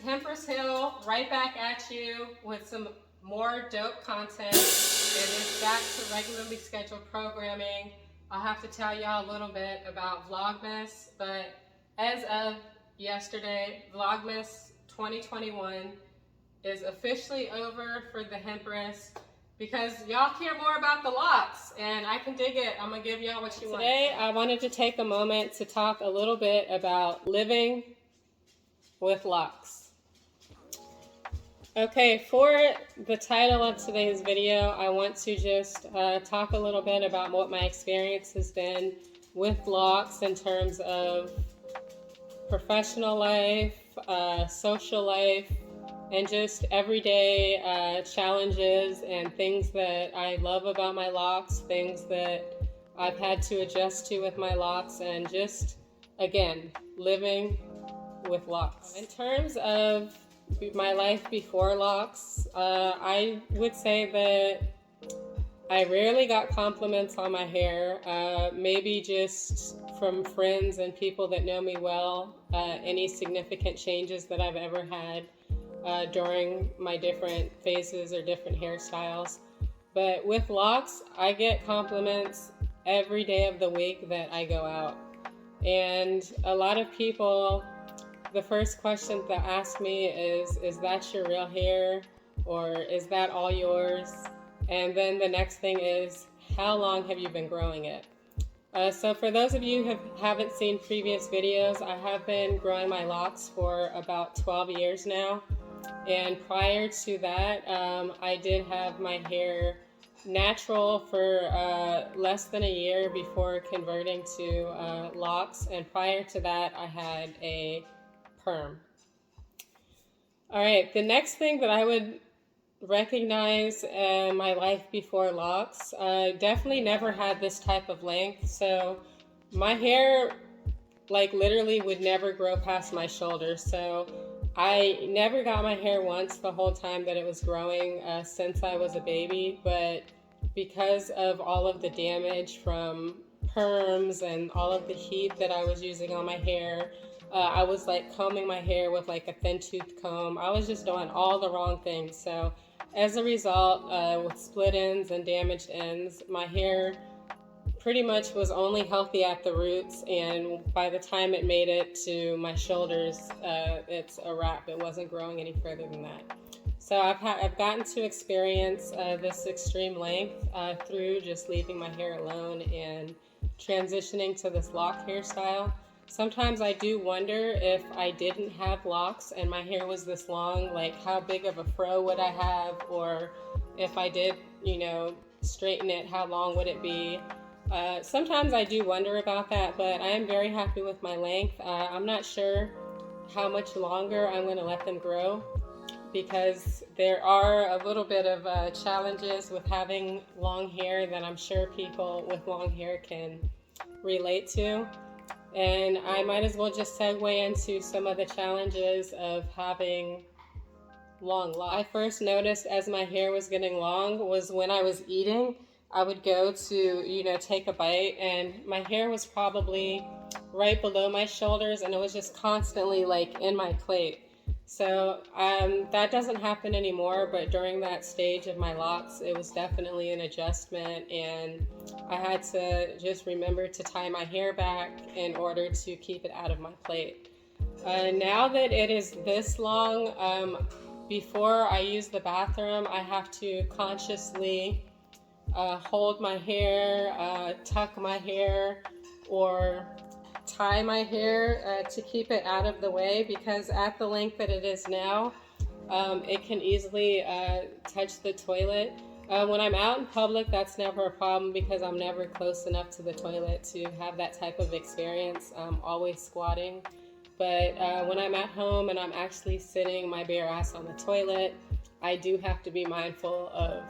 Empress Hill right back at you with some more dope content. It is back to regularly scheduled programming. I'll have to tell y'all a little bit about Vlogmas, but as of yesterday, Vlogmas 2021 is officially over for the Empress because y'all care more about the Locs, and I can dig it. I'm gonna give y'all what you want. Today, I wanted to take a moment to talk a little bit about living with Locs. Okay, for the title of today's video, I want to just talk a little bit about what my experience has been with Locs in terms of professional life, social life, and just everyday challenges and things that I love about my Locs, things that I've had to adjust to with my Locs, and just, again, living with Locs. In terms of my life before Locs, I would say that I rarely got compliments on my hair, maybe just from friends and people that know me well, any significant changes that I've ever had during my different phases or different hairstyles. But with Locs, I get compliments every day of the week that I go out. And a lot of people, the first question that ask me is that your real hair? Or is that all yours? And then the next thing is, how long have you been growing it? So for those of you who haven't seen previous videos, I have been growing my Locs for about 12 years now. And prior to that, I did have my hair natural for less than a year before converting to Locs. And prior to that, I had a perm. All right, the next thing that I would recognize in my life before Locs, definitely never had this type of length. So my hair, like, literally would never grow past my shoulders. So I never got my hair once the whole time that it was growing since I was a baby, but because of all of the damage from perms and all of the heat that I was using on my hair, I was like combing my hair with like a thin tooth comb. I was just doing all the wrong things. So as a result, with split ends and damaged ends, my hair pretty much was only healthy at the roots, and by the time it made it to my shoulders, it's a wrap. It wasn't growing any further than that. So I've gotten to experience this extreme length through just leaving my hair alone and transitioning to this lock hairstyle. Sometimes I do wonder if I didn't have Locs and my hair was this long, like how big of a fro would I have, or if I did, straighten it, how long would it be? Sometimes I do wonder about that, but I am very happy with my length. I'm not sure how much longer I'm going to let them grow because there are a little bit of challenges with having long hair that I'm sure people with long hair can relate to. And I might as well just segue into some of the challenges of having long Locs. I first noticed as my hair was getting long was when I was eating. I would go to, take a bite, and my hair was probably right below my shoulders, and it was just constantly like in my plate. So that doesn't happen anymore, but during that stage of my Locs, it was definitely an adjustment, and I had to just remember to tie my hair back in order to keep it out of my plate. Now that it is this long, before I use the bathroom, I have to consciously hold my hair, tuck my hair, or tie my hair to keep it out of the way, because at the length that it is now, it can easily touch the toilet. When I'm out in public, that's never a problem because I'm never close enough to the toilet to have that type of experience. I'm always squatting. But when I'm at home and I'm actually sitting my bare ass on the toilet, I do have to be mindful of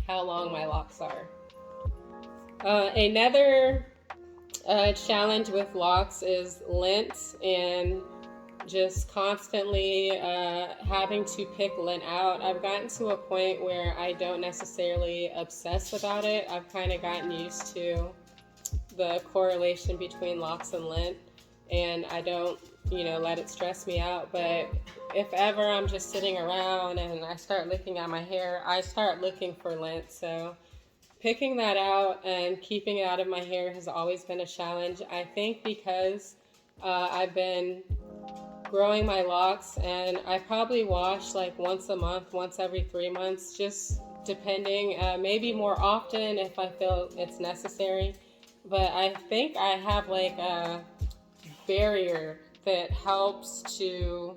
how long my Locs are. Another challenge with Locs is lint, and just constantly having to pick lint out. I've gotten to a point where I don't necessarily obsess about it. I've kind of gotten used to the correlation between Locs and lint, and I don't let it stress me out. But if ever I'm just sitting around and I start looking at my hair, I start looking for lint. So picking that out and keeping it out of my hair has always been a challenge. I think because I've been growing my locks, and I probably wash like once a month, once every 3 months, just depending, maybe more often if I feel it's necessary. But I think I have like a barrier that helps to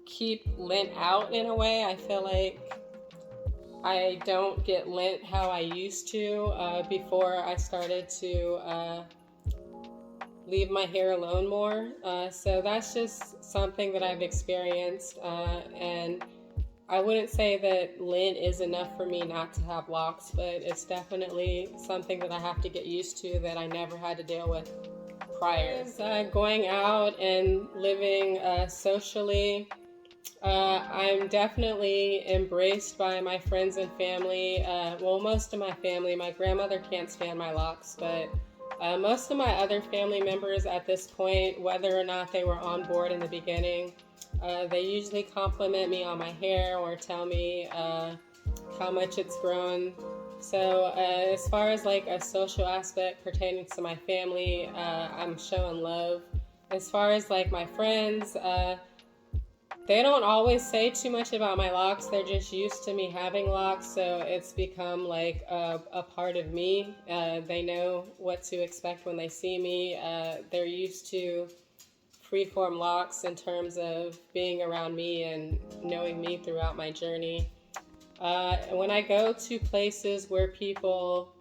keep lint out in a way. I feel like I don't get lint how I used to before I started to leave my hair alone more. So that's just something that I've experienced, and I wouldn't say that lint is enough for me not to have locks, but it's definitely something that I have to get used to that I never had to deal with prior. Going out and living socially, I'm definitely embraced by my friends and family. Well, most of my family. My grandmother can't stand my locks, but most of my other family members at this point, whether or not they were on board in the beginning, they usually compliment me on my hair or tell me how much it's grown. So as far as like a social aspect pertaining to my family, I'm showing love. As far as like my friends, they don't always say too much about my locks. They're just used to me having locks, so it's become like a part of me. They know what to expect when they see me. They're used to Freeform Locs in terms of being around me and knowing me throughout my journey. When I go to places where people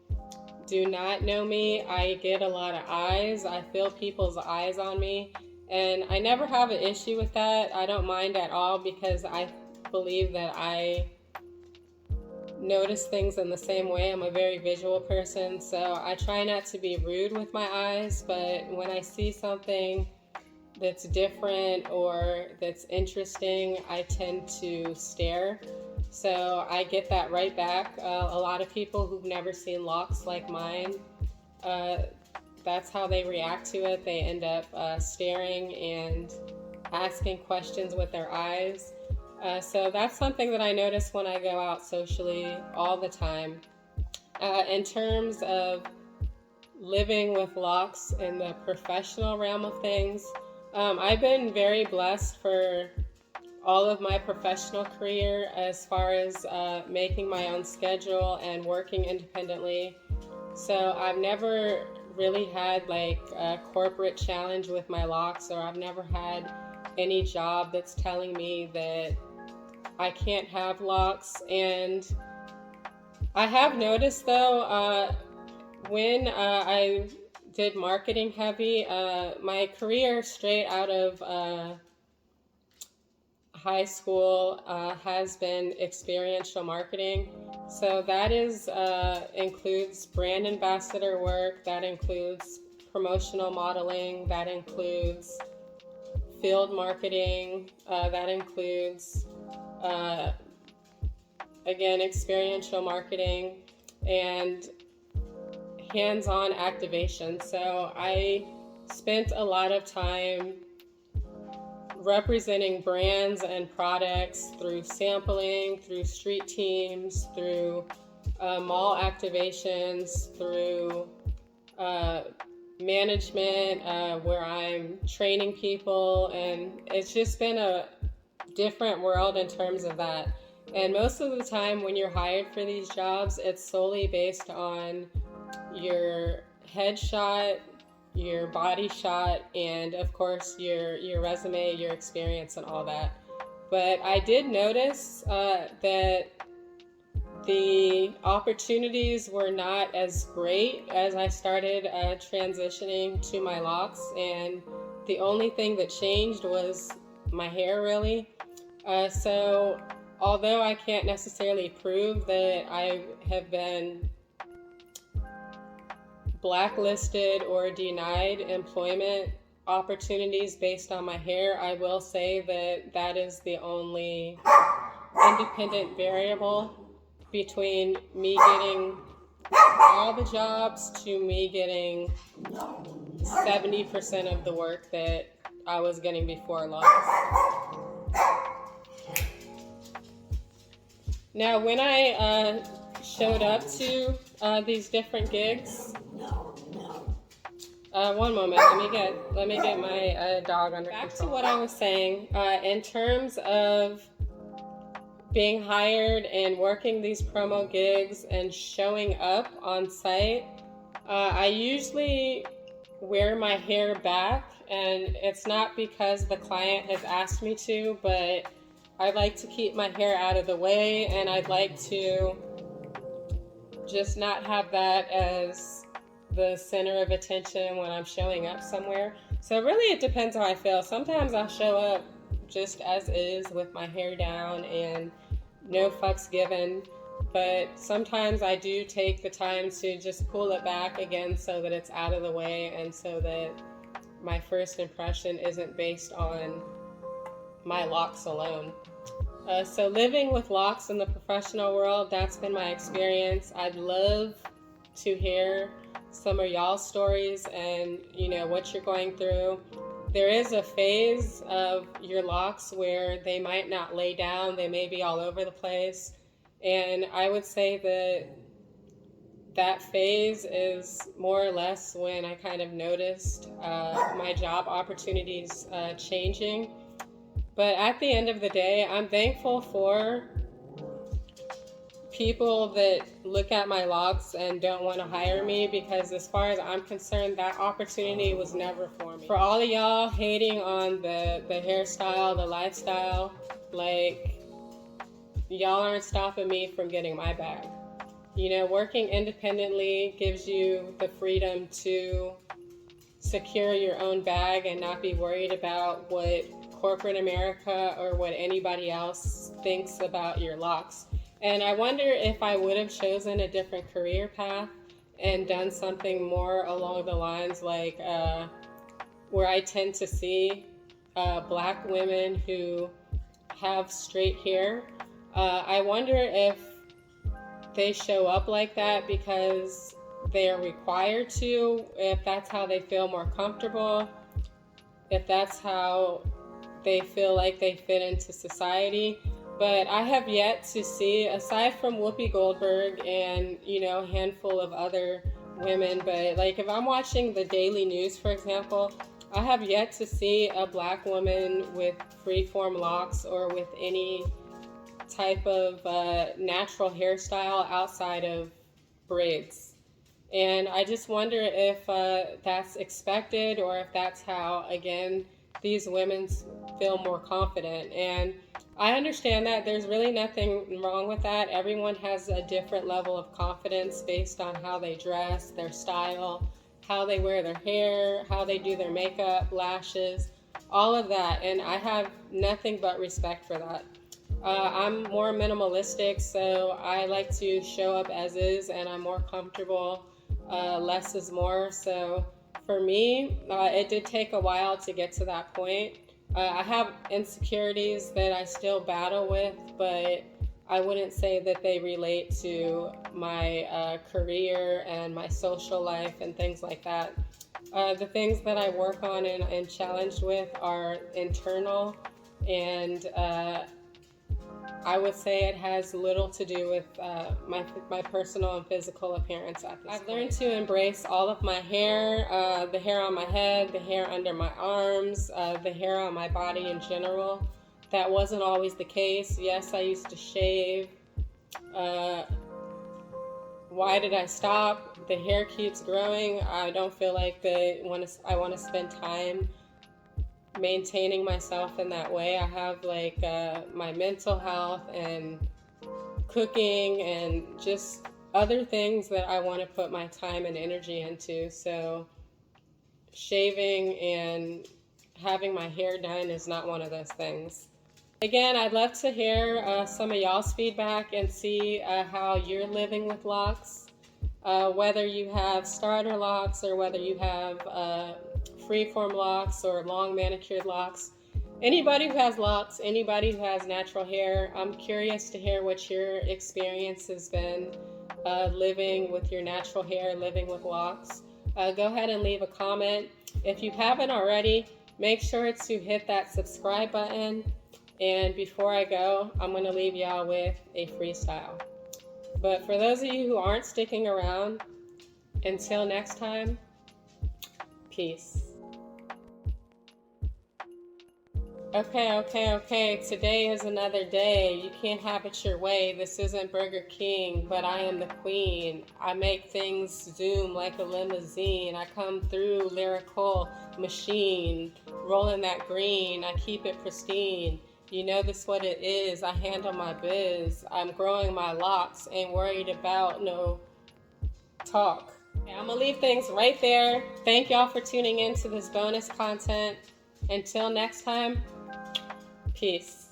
do not know me, I get a lot of eyes. I feel people's eyes on me. And I never have an issue with that. I don't mind at all because I believe that I notice things in the same way. I'm a very visual person, so I try not to be rude with my eyes, but when I see something that's different or that's interesting, I tend to stare. So I get that right back. A lot of people who've never seen locks like mine, that's how they react to it. They end up staring and asking questions with their eyes. So that's something that I notice when I go out socially all the time. In terms of living with locks in the professional realm of things, I've been very blessed for all of my professional career as far as making my own schedule and working independently. So I've never really had like a corporate challenge with my locks, or I've never had any job that's telling me that I can't have locks. And I have noticed though, when I did marketing heavy, my career straight out of high school has been experiential marketing. So that is includes brand ambassador work, that includes promotional modeling, that includes field marketing, that includes again experiential marketing and hands-on activation. So I spent a lot of time representing brands and products through sampling, through street teams, through mall activations, through management, where I'm training people, and it's just been a different world in terms of that. And most of the time when you're hired for these jobs, it's solely based on your headshot, your body shot, and of course your resume, your experience, and all that. But I did notice that the opportunities were not as great as I started transitioning to my locks, and the only thing that changed was my hair, really. So although I can't necessarily prove that I have been blacklisted or denied employment opportunities based on my hair, I will say that that is the only independent variable between me getting all the jobs to me getting 70% of the work that I was getting before Locs. Now, when I showed up to these different gigs, one moment, let me get my dog under control. Back to what I was saying, in terms of being hired and working these promo gigs and showing up on site, I usually wear my hair back, and it's not because the client has asked me to, but I like to keep my hair out of the way, and I'd like to just not have that as the center of attention when I'm showing up somewhere. So really it depends how I feel. Sometimes I'll show up just as is with my hair down and no fucks given, but sometimes I do take the time to just pull it back again so that it's out of the way and so that my first impression isn't based on my locks alone. So living with locks in the professional world, that's been my experience. I'd love to hear some of y'all's stories and what you're going through. There is a phase of your locks where they might not lay down, they may be all over the place, and I would say that that phase is more or less when I kind of noticed my job opportunities changing. But at the end of the day, I'm thankful for people that look at my locks and don't want to hire me, because as far as I'm concerned, that opportunity was never for me. For all of y'all hating on the hairstyle, the lifestyle, like, y'all aren't stopping me from getting my bag. Working independently gives you the freedom to secure your own bag and not be worried about what corporate America or what anybody else thinks about your locks. And I wonder if I would have chosen a different career path and done something more along the lines like where I tend to see black women who have straight hair. I wonder if they show up like that because they are required to, if that's how they feel more comfortable, if that's how they feel like they fit into society. But I have yet to see, aside from Whoopi Goldberg and, a handful of other women, but like if I'm watching the daily news, for example, I have yet to see a black woman with freeform locks or with any type of natural hairstyle outside of braids. And I just wonder if that's expected or if that's how, again, these women feel more confident. And I understand that there's really nothing wrong with that. Everyone has a different level of confidence based on how they dress, their style, how they wear their hair, how they do their makeup, lashes, all of that. And I have nothing but respect for that. I'm more minimalistic, so I like to show up as is, and I'm more comfortable. Less is more. So for me, it did take a while to get to that point. I have insecurities that I still battle with, but I wouldn't say that they relate to my career and my social life and things like that. The things that I work on and challenged with are internal, and I would say it has little to do with my personal and physical appearance at this point. I've learned to embrace all of my hair, the hair on my head, the hair under my arms, the hair on my body in general. That wasn't always the case. Yes, I used to shave. Why did I stop? The hair keeps growing. I don't feel like I want to spend time maintaining myself in that way. I have like my mental health and cooking and just other things that I want to put my time and energy into. So shaving and having my hair done is not one of those things. Again, I'd love to hear some of y'all's feedback and see how you're living with locks, whether you have starter locks or whether you have freeform locks or long manicured locks. Anybody who has locks, anybody who has natural hair, I'm curious to hear what your experience has been living with your natural hair, living with locks. Go ahead and leave a comment. If you haven't already, make sure to hit that subscribe button. And before I go, I'm going to leave y'all with a freestyle. But for those of you who aren't sticking around, until next time, peace. Okay. Today is another day. You can't have it your way. This isn't Burger King, but I am the queen. I make things zoom like a limousine. I come through lyrical machine, rolling that green. I keep it pristine. You know this what it is. I handle my biz. I'm growing my locks. Ain't worried about no talk. Okay, I'm gonna leave things right there. Thank y'all for tuning in to this bonus content. Until next time, peace.